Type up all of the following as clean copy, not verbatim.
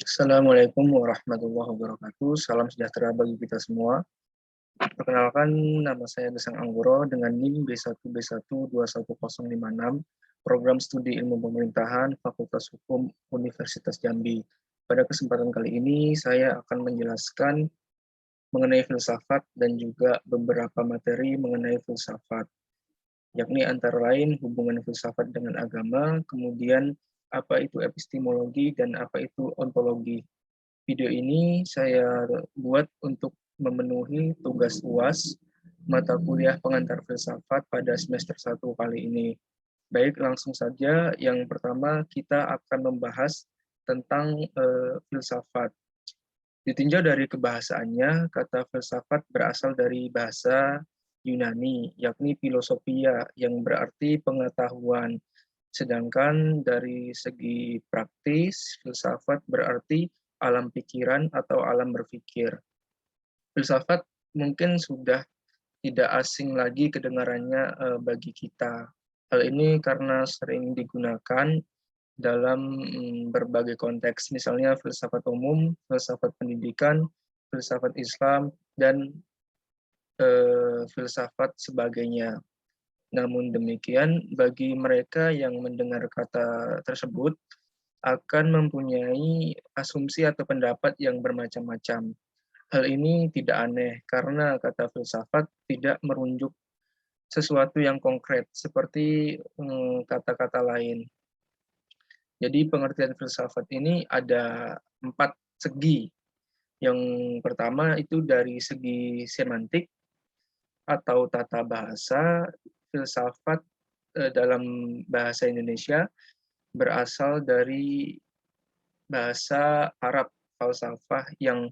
Assalamualaikum warahmatullahi wabarakatuh. Salam sejahtera bagi kita semua. Perkenalkan, nama saya Gesang Anggoro dengan NIM B1B1 21056, Program Studi Ilmu Pemerintahan, Fakultas Hukum Universitas Jambi. Pada kesempatan kali ini, saya akan menjelaskan mengenai filsafat dan juga beberapa materi mengenai filsafat, yakni antara lain hubungan filsafat dengan agama, kemudian apa itu epistemologi dan apa itu ontologi. Video ini saya buat untuk memenuhi tugas UAS mata kuliah pengantar filsafat pada semester 1 kali ini. Baik, langsung saja. Yang pertama kita akan membahas tentang filsafat. Ditinjau dari kebahasaannya, kata filsafat berasal dari bahasa Yunani, yakni filosofia, yang berarti pengetahuan. Sedangkan dari segi praktis, filsafat berarti alam pikiran atau alam berpikir. Filsafat mungkin sudah tidak asing lagi kedengarannya bagi kita. Hal ini karena sering digunakan dalam berbagai konteks, misalnya filsafat umum, filsafat pendidikan, filsafat Islam, dan filsafat sebagainya. Namun demikian, bagi mereka yang mendengar kata tersebut akan mempunyai asumsi atau pendapat yang bermacam-macam. Hal ini tidak aneh karena kata filsafat tidak merunjuk sesuatu yang konkret seperti kata-kata lain. Jadi pengertian filsafat ini ada 4 segi. Yang pertama itu dari segi semantik atau tata bahasa. Filsafat dalam bahasa Indonesia berasal dari bahasa Arab falsafah yang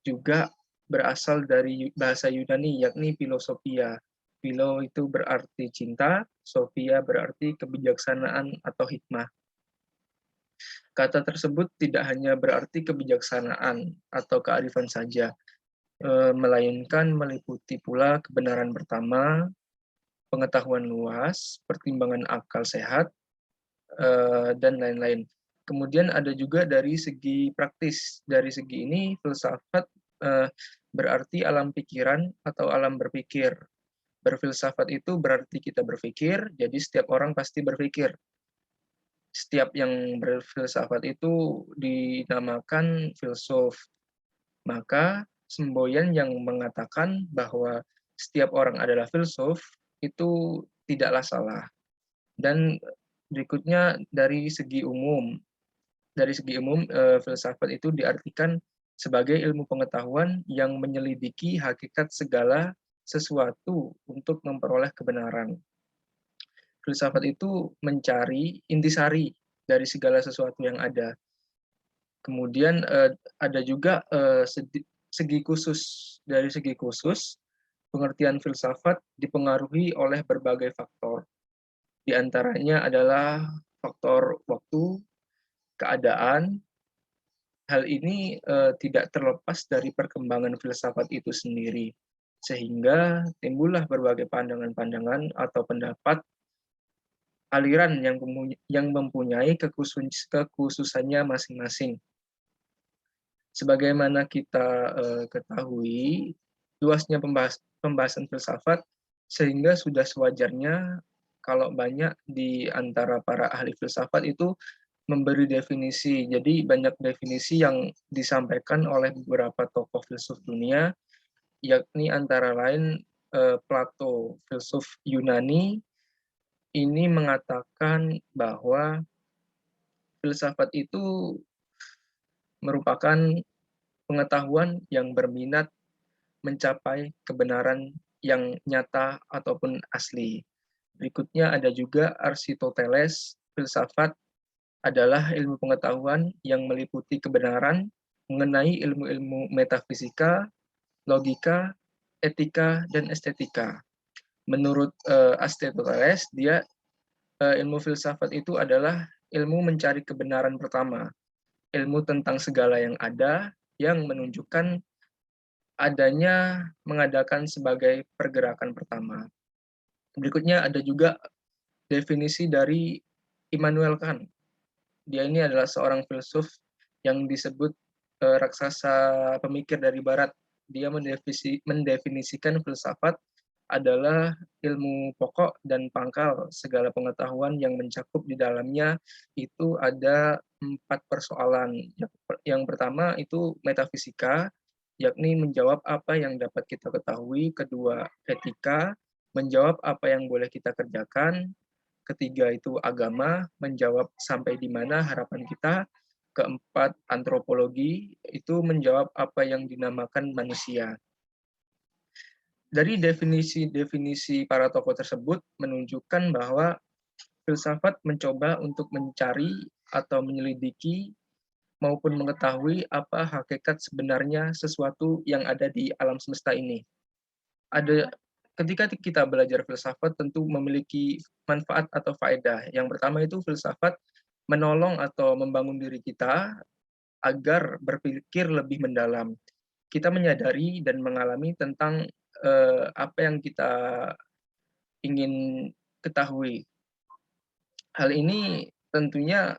juga berasal dari bahasa Yunani, yakni filosofia. Philo itu berarti cinta, sophia berarti kebijaksanaan atau hikmah. Kata tersebut tidak hanya berarti kebijaksanaan atau kearifan saja, melainkan meliputi pula kebenaran pertama, pengetahuan luas, pertimbangan akal sehat, dan lain-lain. Kemudian ada juga dari segi praktis. Dari segi ini filsafat berarti alam pikiran atau alam berpikir. Berfilsafat itu berarti kita berpikir, jadi setiap orang pasti berpikir. Setiap yang berfilsafat itu dinamakan filsuf. Maka semboyan yang mengatakan bahwa setiap orang adalah filsuf itu tidaklah salah. Dan berikutnya dari segi umum. Dari segi umum, filsafat itu diartikan sebagai ilmu pengetahuan yang menyelidiki hakikat segala sesuatu untuk memperoleh kebenaran. Filsafat itu mencari intisari dari segala sesuatu yang ada. Kemudian ada juga segi khusus. Dari segi khusus, pengertian filsafat dipengaruhi oleh berbagai faktor. Di antaranya adalah faktor waktu, keadaan. Hal ini tidak terlepas dari perkembangan filsafat itu sendiri, sehingga timbullah berbagai pandangan-pandangan atau pendapat aliran yang mempunyai kekhususannya masing-masing. Sebagaimana kita ketahui, luasnya pembahasan filsafat, sehingga sudah sewajarnya kalau banyak di antara para ahli filsafat itu memberi definisi. Jadi banyak definisi yang disampaikan oleh beberapa tokoh filsuf dunia, yakni antara lain Plato, filsuf Yunani, ini mengatakan bahwa filsafat itu merupakan pengetahuan yang berminat mencapai kebenaran yang nyata ataupun asli. Berikutnya ada juga Aristoteles, filsafat adalah ilmu pengetahuan yang meliputi kebenaran mengenai ilmu-ilmu metafisika, logika, etika, dan estetika. Menurut Aristoteles, ilmu filsafat itu adalah ilmu mencari kebenaran pertama, ilmu tentang segala yang ada, yang menunjukkan adanya mengadakan sebagai pergerakan pertama. Berikutnya ada juga definisi dari Immanuel Kant. Dia ini adalah seorang filsuf yang disebut raksasa pemikir dari barat. Dia mendefinisikan filsafat adalah ilmu pokok dan pangkal segala pengetahuan yang mencakup di dalamnya itu ada 4 persoalan. Yang pertama itu metafisika, yakni menjawab apa yang dapat kita ketahui. Kedua, etika, menjawab apa yang boleh kita kerjakan. Ketiga itu agama, menjawab sampai di mana harapan kita. Keempat, antropologi, itu menjawab apa yang dinamakan manusia. Dari definisi-definisi para tokoh tersebut menunjukkan bahwa filsafat mencoba untuk mencari atau menyelidiki maupun mengetahui apa hakikat sebenarnya sesuatu yang ada di alam semesta ini. Ketika kita belajar filsafat tentu memiliki manfaat atau faedah. Yang pertama itu filsafat menolong atau membangun diri kita agar berpikir lebih mendalam. Kita menyadari dan mengalami tentang apa yang kita ingin ketahui. Hal ini tentunya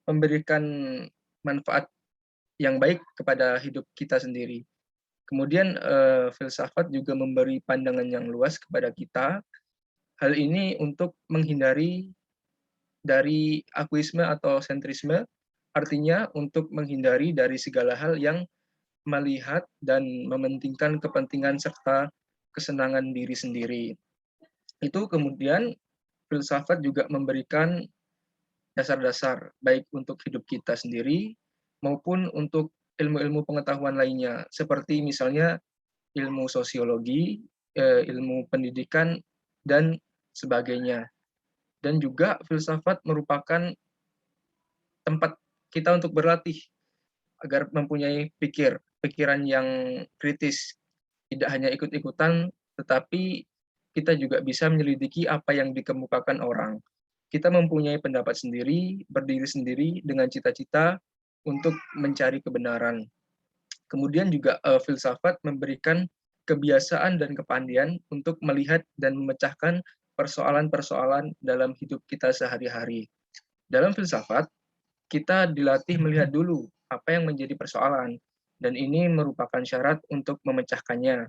memberikan manfaat yang baik kepada hidup kita sendiri. Kemudian filsafat juga memberi pandangan yang luas kepada kita. Hal ini untuk menghindari dari akuisme atau sentrisme, artinya untuk menghindari dari segala hal yang melihat dan mementingkan kepentingan serta kesenangan diri sendiri. Itu kemudian filsafat juga memberikan dasar-dasar baik untuk hidup kita sendiri maupun untuk ilmu-ilmu pengetahuan lainnya, seperti misalnya ilmu sosiologi, ilmu pendidikan, dan sebagainya. Dan juga filsafat merupakan tempat kita untuk berlatih agar mempunyai pikiran yang kritis, tidak hanya ikut-ikutan, tetapi kita juga bisa menyelidiki apa yang dikemukakan orang. Kita mempunyai pendapat sendiri, berdiri sendiri dengan cita-cita untuk mencari kebenaran. Kemudian juga filsafat memberikan kebiasaan dan kepandaian untuk melihat dan memecahkan persoalan-persoalan dalam hidup kita sehari-hari. Dalam filsafat, kita dilatih melihat dulu apa yang menjadi persoalan, dan ini merupakan syarat untuk memecahkannya.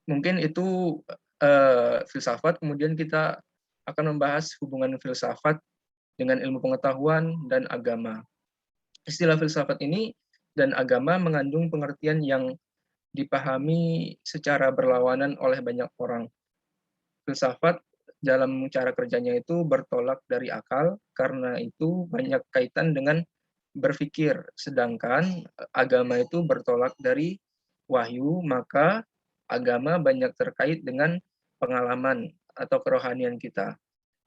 Mungkin itu filsafat, kemudian kita akan membahas hubungan filsafat dengan ilmu pengetahuan dan agama. Istilah filsafat ini dan agama mengandung pengertian yang dipahami secara berlawanan oleh banyak orang. Filsafat dalam cara kerjanya itu bertolak dari akal, karena itu banyak kaitan dengan berpikir, sedangkan agama itu bertolak dari wahyu, maka agama banyak terkait dengan pengalaman atau kerohanian kita.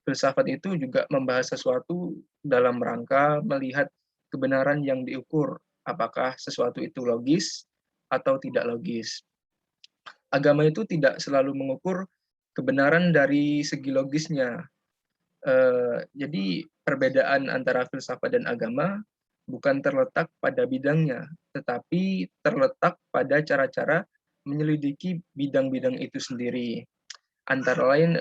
Filsafat itu juga membahas sesuatu dalam rangka melihat kebenaran yang diukur, apakah sesuatu itu logis atau tidak logis. Agama itu tidak selalu mengukur kebenaran dari segi logisnya. Jadi perbedaan antara filsafat dan agama bukan terletak pada bidangnya, tetapi terletak pada cara-cara menyelidiki bidang-bidang itu sendiri. Antara lain,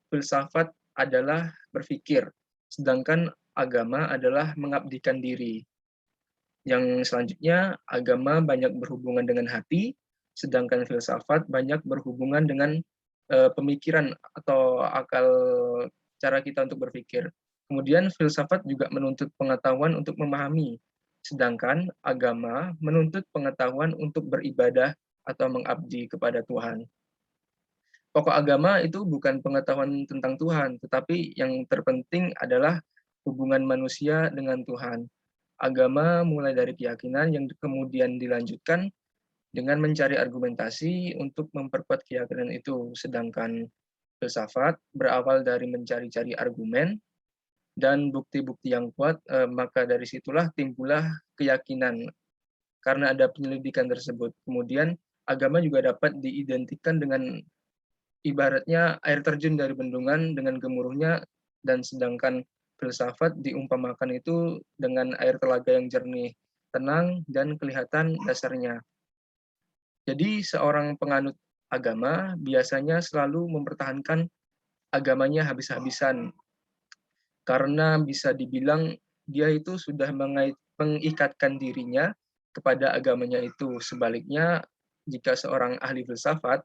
filsafat adalah berpikir, sedangkan agama adalah mengabdikan diri. Yang selanjutnya, agama banyak berhubungan dengan hati, sedangkan filsafat banyak berhubungan dengan pemikiran atau akal cara kita untuk berpikir. Kemudian filsafat juga menuntut pengetahuan untuk memahami, sedangkan agama menuntut pengetahuan untuk beribadah atau mengabdi kepada Tuhan. Pokok agama itu bukan pengetahuan tentang Tuhan, tetapi yang terpenting adalah hubungan manusia dengan Tuhan. Agama mulai dari keyakinan yang kemudian dilanjutkan dengan mencari argumentasi untuk memperkuat keyakinan itu, sedangkan filsafat berawal dari mencari-cari argumen dan bukti-bukti yang kuat, maka dari situlah timbullah keyakinan karena ada penyelidikan tersebut. Kemudian agama juga dapat diidentikan dengan ibaratnya air terjun dari bendungan dengan gemuruhnya, dan sedangkan filsafat diumpamakan itu dengan air telaga yang jernih, tenang, dan kelihatan dasarnya. Jadi seorang penganut agama biasanya selalu mempertahankan agamanya habis-habisan, karena bisa dibilang dia itu sudah mengikatkan dirinya kepada agamanya itu. Sebaliknya, jika seorang ahli filsafat,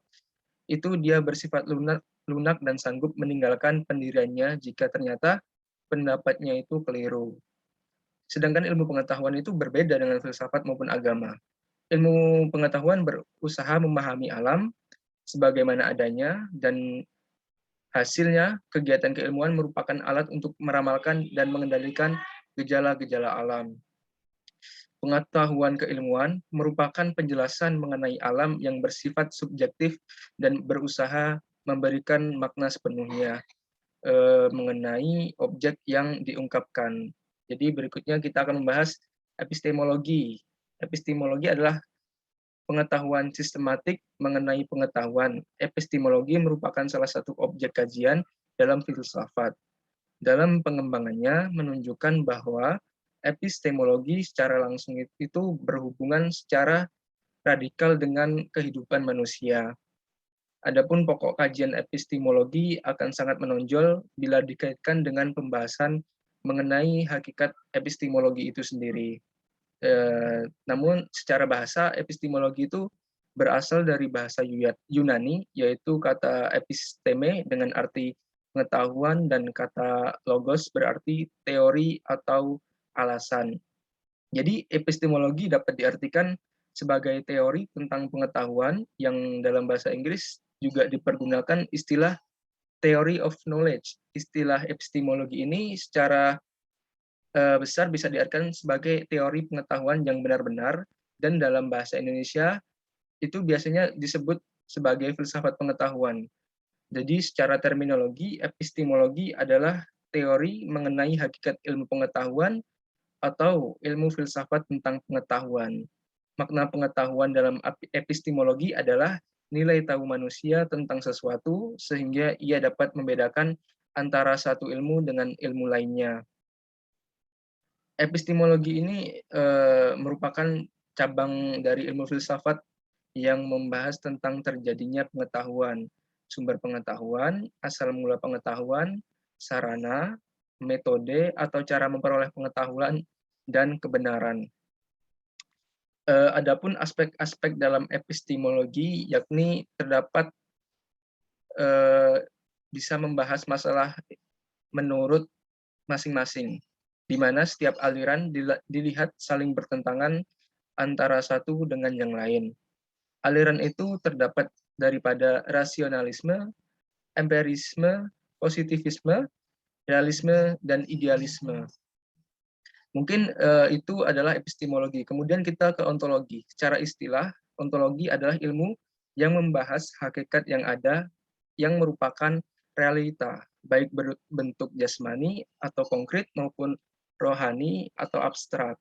itu dia bersifat lunak, lunak dan sanggup meninggalkan pendiriannya jika ternyata pendapatnya itu keliru. Sedangkan ilmu pengetahuan itu berbeda dengan filsafat maupun agama. Ilmu pengetahuan berusaha memahami alam sebagaimana adanya, dan hasilnya kegiatan keilmuan merupakan alat untuk meramalkan dan mengendalikan gejala-gejala alam. Pengetahuan keilmuan merupakan penjelasan mengenai alam yang bersifat subjektif dan berusaha memberikan makna sepenuhnya mengenai objek yang diungkapkan. Jadi berikutnya kita akan membahas epistemologi. Epistemologi adalah pengetahuan sistematik mengenai pengetahuan. Epistemologi merupakan salah satu objek kajian dalam filsafat. Dalam pengembangannya menunjukkan bahwa epistemologi secara langsung itu berhubungan secara radikal dengan kehidupan manusia. Adapun pokok kajian epistemologi akan sangat menonjol bila dikaitkan dengan pembahasan mengenai hakikat epistemologi itu sendiri. Namun secara bahasa, epistemologi itu berasal dari bahasa Yunani, yaitu kata episteme dengan arti pengetahuan dan kata logos berarti teori atau alasan. Jadi epistemologi dapat diartikan sebagai teori tentang pengetahuan yang dalam bahasa Inggris juga dipergunakan istilah theory of knowledge. Istilah epistemologi ini secara besar bisa diartikan sebagai teori pengetahuan yang benar-benar, dan dalam bahasa Indonesia itu biasanya disebut sebagai filsafat pengetahuan. Jadi secara terminologi, epistemologi adalah teori mengenai hakikat ilmu pengetahuan atau ilmu filsafat tentang pengetahuan. Makna pengetahuan dalam epistemologi adalah nilai tahu manusia tentang sesuatu sehingga ia dapat membedakan antara satu ilmu dengan ilmu lainnya. Epistemologi ini merupakan cabang dari ilmu filsafat yang membahas tentang terjadinya pengetahuan, sumber pengetahuan, asal mula pengetahuan, sarana, metode, atau cara memperoleh pengetahuan dan kebenaran. Adapun aspek-aspek dalam epistemologi yakni terdapat bisa membahas masalah menurut masing-masing, di mana setiap aliran dilihat saling bertentangan antara satu dengan yang lain. Aliran itu terdapat daripada rasionalisme, empirisme, positivisme, realisme, dan idealisme. Mungkin itu adalah epistemologi. Kemudian kita ke ontologi. Secara istilah, ontologi adalah ilmu yang membahas hakikat yang ada yang merupakan realita, baik berbentuk jasmani atau konkret maupun rohani atau abstrak.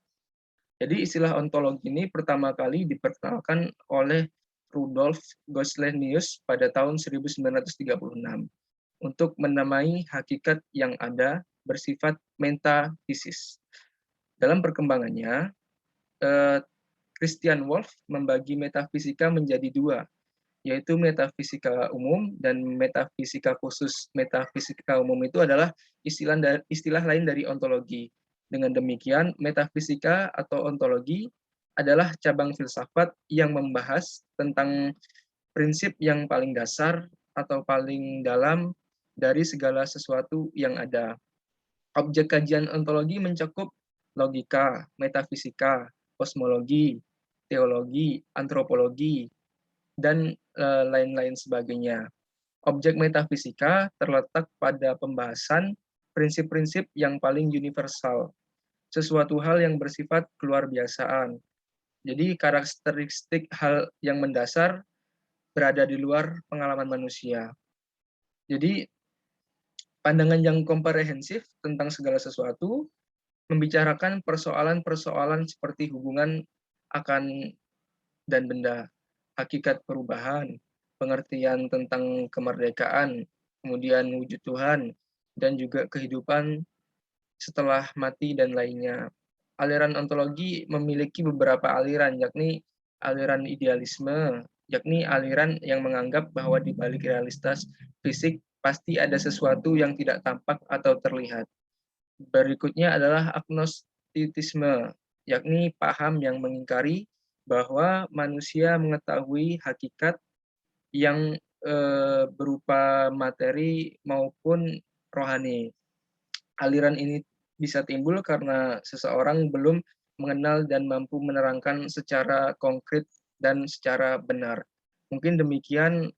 Jadi istilah ontologi ini pertama kali diperkenalkan oleh Rudolf Gosling pada tahun 1936 untuk menamai hakikat yang ada bersifat metafisis. Dalam perkembangannya, Christian Wolff membagi metafisika menjadi dua, yaitu metafisika umum dan metafisika khusus. Metafisika umum itu adalah istilah lain dari ontologi. Dengan demikian, metafisika atau ontologi adalah cabang filsafat yang membahas tentang prinsip yang paling dasar atau paling dalam dari segala sesuatu yang ada. Objek kajian ontologi mencakup logika, metafisika, kosmologi, teologi, antropologi, dan lain-lain sebagainya. Objek metafisika terletak pada pembahasan prinsip-prinsip yang paling universal, sesuatu hal yang bersifat keluar biasaan. Jadi karakteristik hal yang mendasar berada di luar pengalaman manusia. Jadi pandangan yang komprehensif tentang segala sesuatu membicarakan persoalan-persoalan seperti hubungan akan dan benda, hakikat perubahan, pengertian tentang kemerdekaan, kemudian wujud Tuhan, dan juga kehidupan setelah mati dan lainnya. Aliran ontologi memiliki beberapa aliran, yakni aliran idealisme, yakni aliran yang menganggap bahwa di balik realitas fisik pasti ada sesuatu yang tidak tampak atau terlihat. Berikutnya adalah agnostitisme, yakni paham yang mengingkari bahwa manusia mengetahui hakikat yang berupa materi maupun rohani. Aliran ini bisa timbul karena seseorang belum mengenal dan mampu menerangkan secara konkret dan secara benar. Mungkin demikian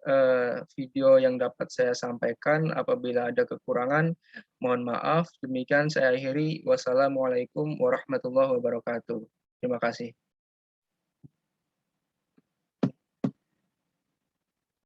video yang dapat saya sampaikan. Apabila ada kekurangan, mohon maaf. Demikian saya akhiri. Wassalamualaikum warahmatullahi wabarakatuh. Terima kasih.